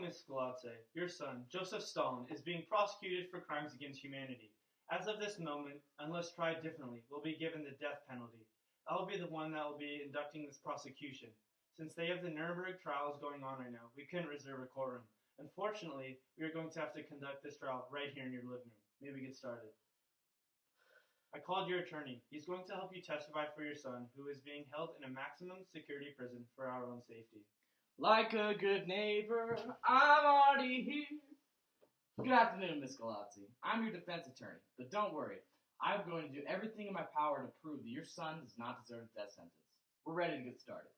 Miss Galatze, your son, Joseph Stalin, is being prosecuted for crimes against humanity. As of this moment, unless tried differently, will be given the death penalty. I will be the one that will be inducting this prosecution. Since they have the Nuremberg trials going on right now, we couldn't reserve a courtroom. Unfortunately, we are going to have to conduct this trial right here in your living room. May we get started? I called your attorney. He's going to help you testify for your son, who is being held in a maximum security prison for our own safety. Like a good neighbor, I'm already here. Good afternoon, Miss Galatze. I'm your defense attorney, but don't worry. I'm going to do everything in my power to prove that your son does not deserve a death sentence. We're ready to get started.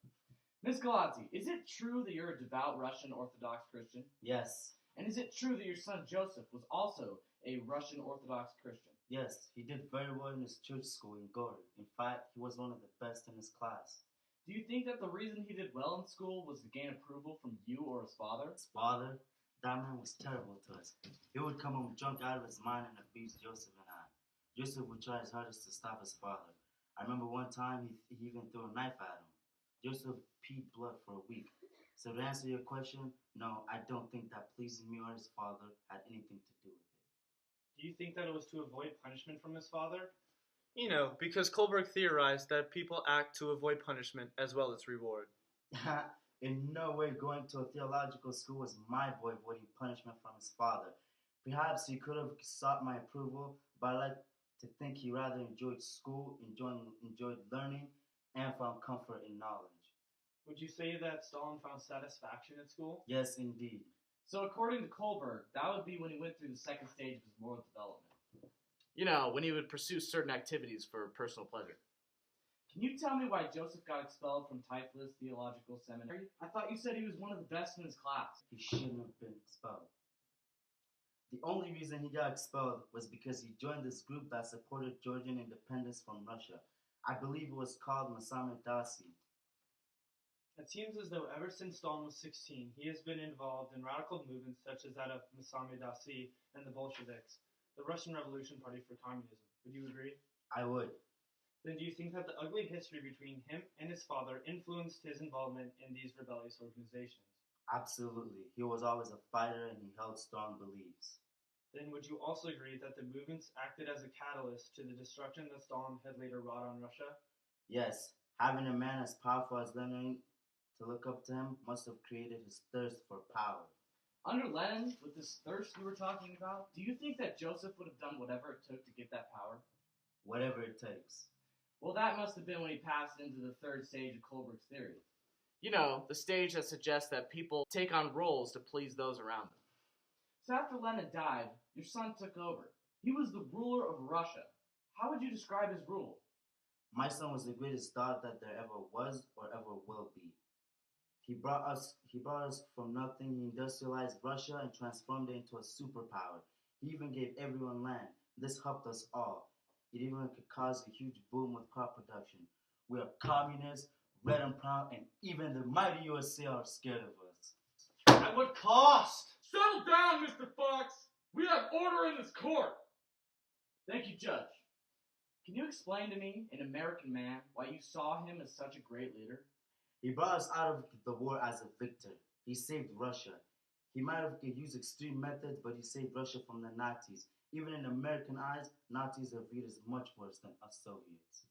Miss Galatze, is it true that you're a devout Russian Orthodox Christian? Yes. And is it true that your son Joseph was also a Russian Orthodox Christian? Yes, he did very well in his church school in Gori. In fact, he was one of the best in his class. Do you think that the reason he did well in school was to gain approval from you or his father? His father? That man was terrible to us. He would come home drunk out of his mind and abuse Joseph and I. Joseph would try his hardest to stop his father. I remember one time he even threw a knife at him. Joseph peed blood for a week. So to answer your question, no, I don't think that pleasing me or his father had anything to do with it. Do you think that it was to avoid punishment from his father? You know, because Kohlberg theorized that people act to avoid punishment as well as reward. In no way going to a theological school was my boy avoiding punishment from his father. Perhaps he could have sought my approval, but I like to think he rather enjoyed school, enjoyed learning, and found comfort in knowledge. Would you say that Stalin found satisfaction at school? Yes, indeed. So according to Kohlberg, that would be when he went through the second stage of his moral development. You know, when he would pursue certain activities for personal pleasure. Can you tell me why Joseph got expelled from Tiflis Theological Seminary? I thought you said he was one of the best in his class. He shouldn't have been expelled. The only reason he got expelled was because he joined this group that supported Georgian independence from Russia. I believe it was called Masame Dasi. It seems as though ever since Stalin was 16, he has been involved in radical movements such as that of Masame Dasi and the Bolsheviks, the Russian Revolution Party for Communism. Would you agree? I would. Then do you think that the ugly history between him and his father influenced his involvement in these rebellious organizations? Absolutely. He was always a fighter and he held strong beliefs. Then would you also agree that the movements acted as a catalyst to the destruction that Stalin had later wrought on Russia? Yes, having a man as powerful as Lenin to look up to him must have created his thirst for power. Under Lenin, with this thirst you were talking about, do you think that Joseph would have done whatever it took to get that power? Whatever it takes. Well, that must have been when he passed into the third stage of Kohlberg's theory. You know, the stage that suggests that people take on roles to please those around them. So after Lenin died, your son took over. He was the ruler of Russia. How would you describe his rule? My son was the greatest thought that there ever was or ever will be. He brought us from nothing. He industrialized Russia and transformed it into a superpower. He even gave everyone land. This helped us all. It even could cause a huge boom with crop production. We are communists, red and proud, and even the mighty USA are scared of us. At what cost? Settle down, Mr. Fox. We have order in this court. Thank you, Judge. Can you explain to me, an American man, why you saw him as such a great leader? He brought us out of the war as a victor. He saved Russia. He might have used extreme methods, but he saved Russia from the Nazis. Even in American eyes, Nazis are viewed as much worse than us Soviets.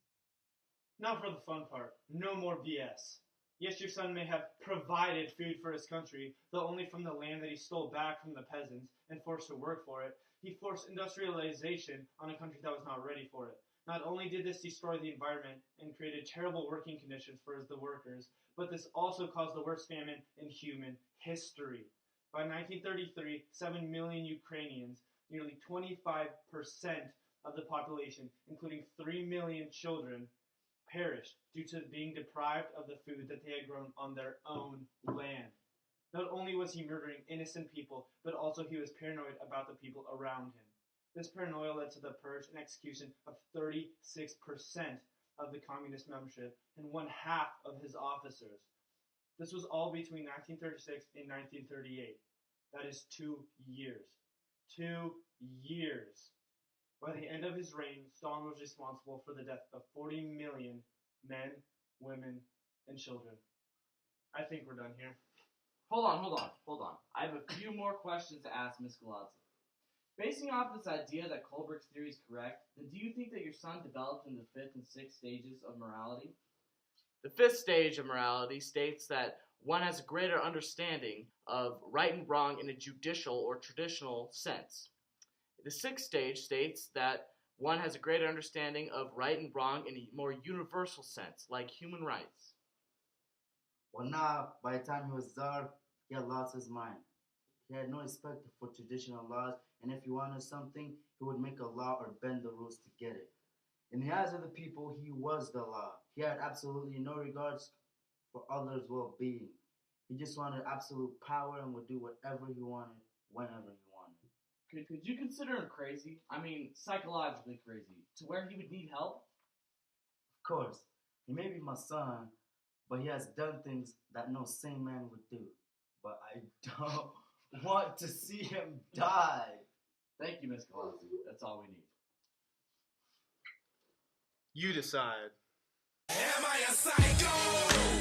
Now for the fun part. No more BS. Yes, your son may have provided food for his country, though only from the land that he stole back from the peasants and forced to work for it. He forced industrialization on a country that was not ready for it. Not only did this destroy the environment and created terrible working conditions for the workers, but this also caused the worst famine in human history. By 1933, 7 million Ukrainians, nearly 25% of the population, including 3 million children, perished due to being deprived of the food that they had grown on their own land. Not only was he murdering innocent people, but also he was paranoid about the people around him. This paranoia led to the purge and execution of 36% of the communist membership and one-half of his officers. This was all between 1936 and 1938. That is 2 years. 2 years. By the end of his reign, Stalin was responsible for the death of 40 million men, women, and children. I think we're done here. Hold on. I have a few more questions to ask Miss Galazzi. Basing off this idea that Kohlberg's theory is correct, then do you think that your son developed in the 5th and 6th stages of morality? The 5th stage of morality states that one has a greater understanding of right and wrong in a judicial or traditional sense. The 6th stage states that one has a greater understanding of right and wrong in a more universal sense, like human rights. Well, now, by the time he was Tsar, he had lost his mind. He had no respect for traditional laws, and if he wanted something, he would make a law or bend the rules to get it. In the eyes of the people, he was the law. He had absolutely no regards for others' well-being. He just wanted absolute power and would do whatever he wanted, whenever he wanted. Could you consider him crazy? I mean, psychologically crazy, to where he would need help? Of course, he may be my son, but he has done things that no sane man would do. But I don't want to see him die. Thank you, Miss Galazzi. That's all we need. You decide. Am I a psycho?